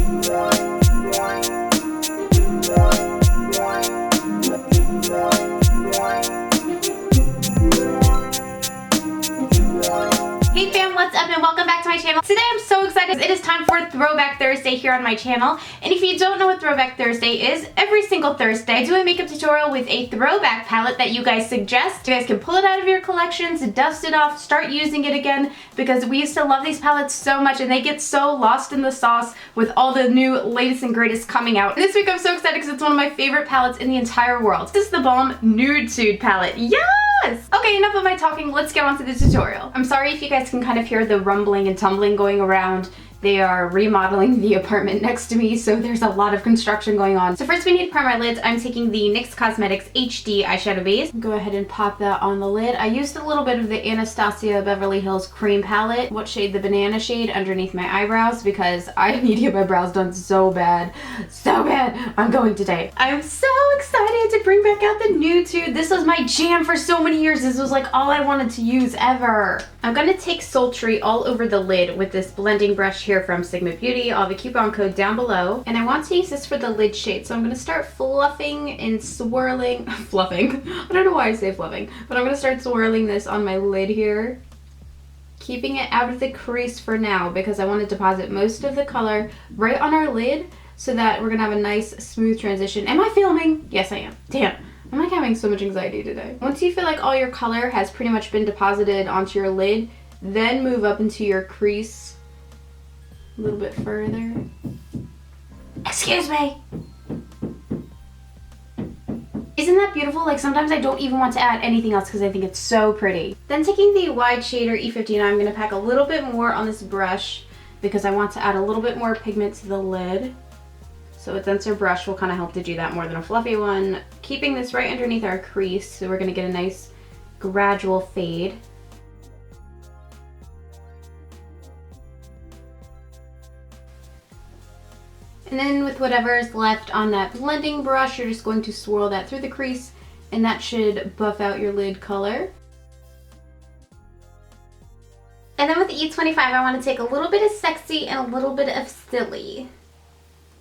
Hey fam, what's up and welcome back to my channel. Today I'm so excited. It is time for Throwback Thursday here on my channel. And if you don't know what Throwback Thursday is, every single Thursday I do a makeup tutorial with a throwback palette that you guys suggest. You guys can pull it out of your collections, dust it off, start using it again, because we used to love these palettes so much and they get so lost in the sauce with all the new latest and greatest coming out. And this week I'm so excited because it's one of my favorite palettes in the entire world. This is the BALM Nude TUDE palette. Yeah! Okay, enough of my talking, let's get on to the tutorial. I'm sorry if you guys can kind of hear the rumbling and tumbling going around. They are remodeling the apartment next to me, so there's a lot of construction going on. So first we need to prime our lids. I'm taking the NYX Cosmetics HD Eyeshadow Base. Go ahead and pop that on the lid. I used a little bit of the Anastasia Beverly Hills Cream Palette. What shade? The banana shade underneath my eyebrows, because I need to get my brows done so bad. So bad! I'm going today. I'm so excited to bring back out the Nude TUDE. This was my jam for so many years. This was like all I wanted to use ever. I'm gonna take SULTRY all over the lid with this blending brush here from Sigma Beauty. I'll have a coupon code down below. And I want to use this for the lid shade. So I'm gonna start fluffing and swirling, fluffing. I don't know why I say fluffing, but I'm gonna start swirling this on my lid here. Keeping it out of the crease for now because I want to deposit most of the color right on our lid so that we're gonna have a nice smooth transition. Am I filming? Yes, I am. Damn. I'm like having so much anxiety today. Once you feel like all your color has pretty much been deposited onto your lid, then move up into your crease a little bit further. Excuse me! Isn't that beautiful? Like sometimes I don't even want to add anything else because I think it's so pretty. Then taking the wide shader E59, I'm going to pack a little bit more on this brush because I want to add a little bit more pigment to the lid. So a denser brush will kind of help to do that more than a fluffy one. Keeping this right underneath our crease, so we're going to get a nice gradual fade. And then with whatever is left on that blending brush, you're just going to swirl that through the crease, and that should buff out your lid color. And then with the E25, I want to take a little bit of sexy and a little bit of silly.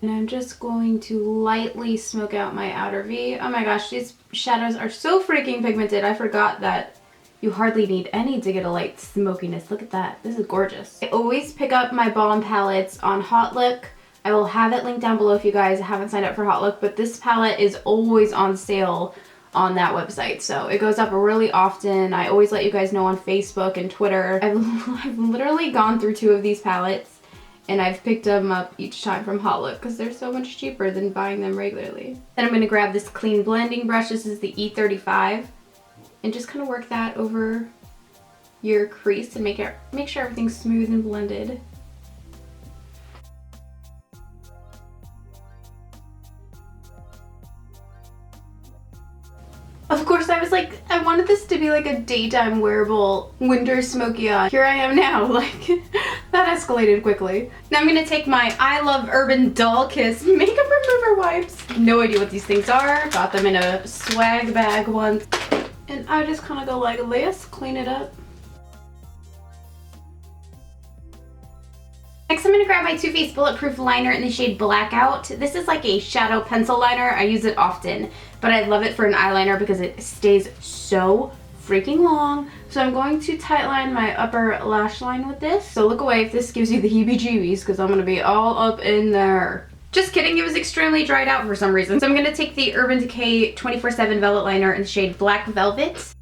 And I'm just going to lightly smoke out my outer V. Oh my gosh, these shadows are so freaking pigmented. I forgot that you hardly need any to get a light smokiness. Look at that. This is gorgeous. I always pick up my BALM palettes on HauteLook. I will have it linked down below if you guys haven't signed up for HauteLook, but this palette is always on sale on that website. So it goes up really often. I always let you guys know on Facebook and Twitter. I've literally gone through 2 of these palettes and I've picked them up each time from HauteLook because they're so much cheaper than buying them regularly. Then I'm going to grab this clean blending brush. This is the E35, and just kind of work that over your crease and make sure everything's smooth and blended. Of course, I was like, I wanted this to be like a daytime wearable winter smoky eye. Here I am now, like, that escalated quickly. Now I'm gonna take my I Love Urban Doll Kiss makeup remover wipes. No idea what these things are. Got them in a swag bag once. And I just kind of go like this, clean it up. Next, I'm going to grab my Too Faced Bulletproof Liner in the shade Blackout. This is like a shadow pencil liner. I use it often, but I love it for an eyeliner because it stays so freaking long. So I'm going to tightline my upper lash line with this. So look away if this gives you the heebie-jeebies because I'm going to be all up in there. Just kidding, it was extremely dried out for some reason. So I'm going to take the Urban Decay 24/7 Velvet Liner in the shade Black Velvet.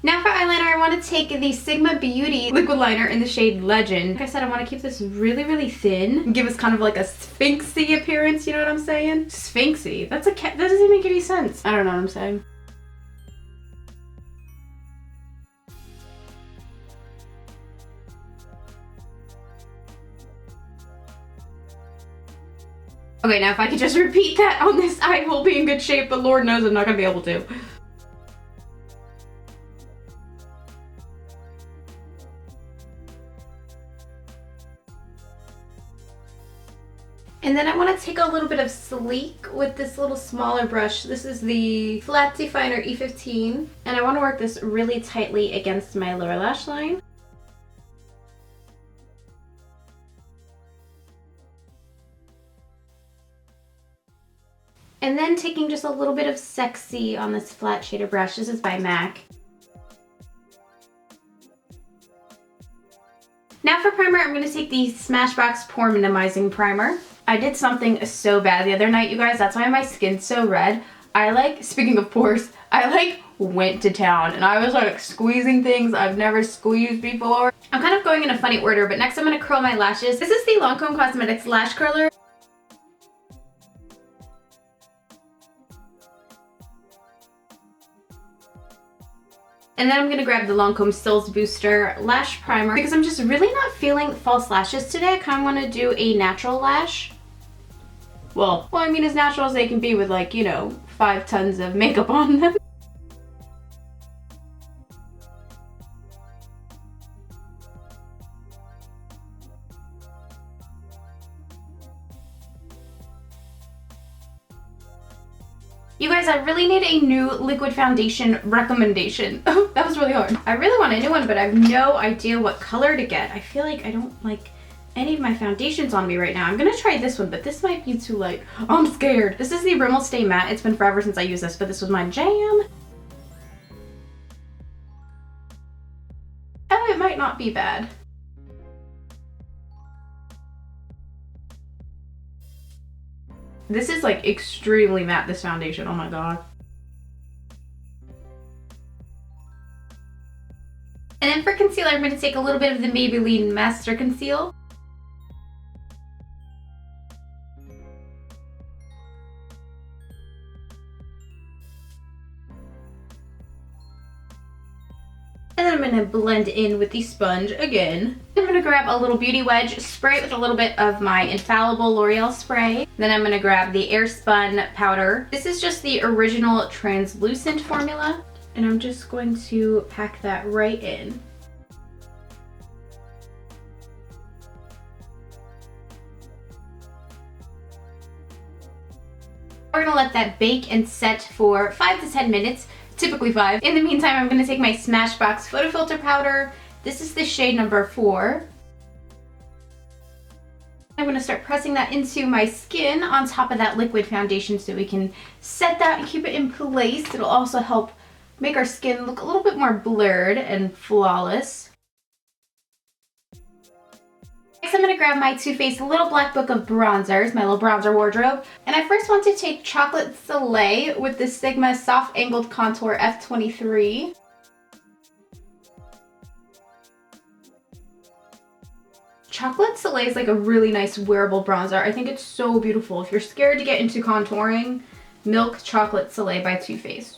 Now for eyeliner, I want to take the Sigma Beauty liquid liner in the shade Legend. Like I said, I want to keep this really, really thin. Give us kind of like a sphinxy appearance, you know what I'm saying? Sphinxy. That doesn't make any sense. I don't know what I'm saying. Okay, now if I could just repeat that on this eye, we'll be in good shape, but Lord knows I'm not going to be able to. And then I want to take a little bit of sleek with this little smaller brush. This is the Flat Definer E15. And I want to work this really tightly against my lower lash line. And then taking just a little bit of Sexy on this flat shader brush. This is by MAC. Now for primer, I'm going to take the Smashbox Pore Minimizing Primer. I did something so bad the other night, you guys. That's why my skin's so red. Speaking of pores, I went to town and I was squeezing things I've never squeezed before. I'm kind of going in a funny order, but next I'm going to curl my lashes. This is the Lancome Cosmetics Lash Curler. And then I'm going to grab the Lancome CILS Booster Lash Primer because I'm just really not feeling false lashes today. I kind of want to do a natural lash. Well, I mean as natural as they can be with 5 tons of makeup on them. You guys, I really need a new liquid foundation recommendation. Oh, that was really hard. I really want a new one, but I have no idea what color to get. I feel like I don't like any of my foundations on me right now. I'm gonna try this one, but this might be too light. Oh, I'm scared. This is the Rimmel Stay Matte. It's been forever since I used this, but this was my jam. Oh, it might not be bad. This is extremely matte, this foundation. Oh my god. And then for concealer, I'm going to take a little bit of the Maybelline Master Conceal. And then I'm going to blend in with the sponge again. I'm going to grab a little beauty wedge, spray it with a little bit of my Infallible L'Oreal spray. Then I'm going to grab the AIRSPUN powder. This is just the original translucent formula. And I'm just going to pack that right in. We're going to let that bake and set for 5 to 10 minutes. Typically 5. In the meantime, I'm going to take my Smashbox Photo Filter powder. This is the shade number 4. I'm going to start pressing that into my skin on top of that liquid foundation so we can set that and keep it in place. It'll also help make our skin look a little bit more blurred and flawless. Next, I'm going to grab my Too Faced Little Black Book of Bronzers, my little bronzer wardrobe. And I first want to take Chocolate Soleil with the Sigma Soft Angled Contour F23. Chocolate Soleil is a really nice wearable bronzer. I think it's so beautiful. If you're scared to get into contouring, Milk Chocolate Soleil by Too Faced.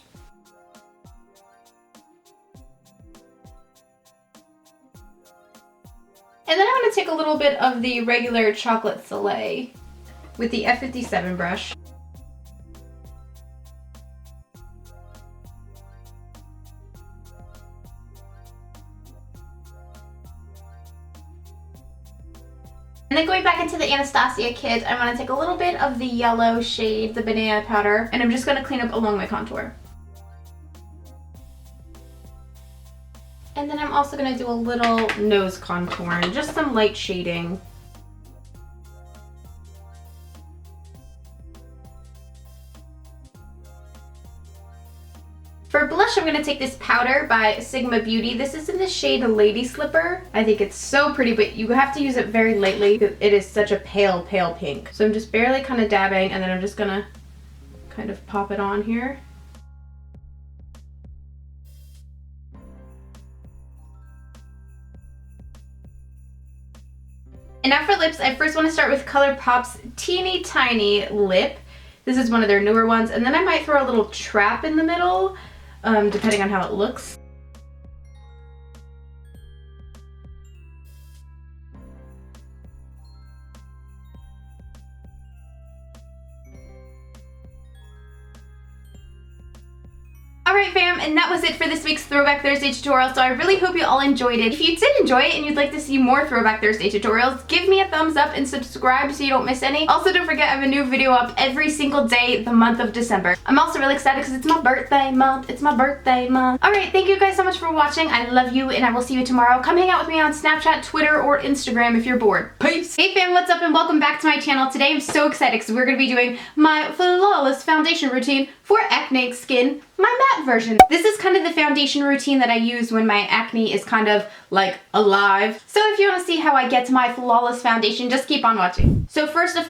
And then I'm going to take a little bit of the regular Chocolate Soleil with the F57 brush. And then going back into the Anastasia kit, I'm going to take a little bit of the yellow shade, the banana powder, and I'm just going to clean up along my contour. And then I'm also going to do a little nose contour and just some light shading. For blush, I'm going to take this powder by Sigma Beauty. This is in the shade Lady Slipper. I think it's so pretty, but you have to use it very lightly because it is such a pale, pale pink. So I'm just barely kind of dabbing, and then I'm just going to kind of pop it on here. And now for lips, I first want to start with ColourPop's Teeny Tiny Lip. This is one of their newer ones, and then I might throw a little trap in the middle, depending on how it looks. Alright fam, and that was it for this week's Throwback Thursday tutorial, so I really hope you all enjoyed it. If you did enjoy it and you'd like to see more Throwback Thursday tutorials, give me a thumbs up and subscribe so you don't miss any. Also, don't forget I have a new video up every single day the month of December. I'm also really excited because it's my birthday month. It's my birthday month. Alright, thank you guys so much for watching. I love you and I will see you tomorrow. Come hang out with me on Snapchat, Twitter, or Instagram if you're bored. Peace! Hey fam, what's up and welcome back to my channel. Today I'm so excited because we're going to be doing my flawless foundation routine for acne skin, my matte version. This is kind of the foundation routine that I use when my acne is kind of like alive. So if you want to see how I get to my flawless foundation, just keep on watching. So first of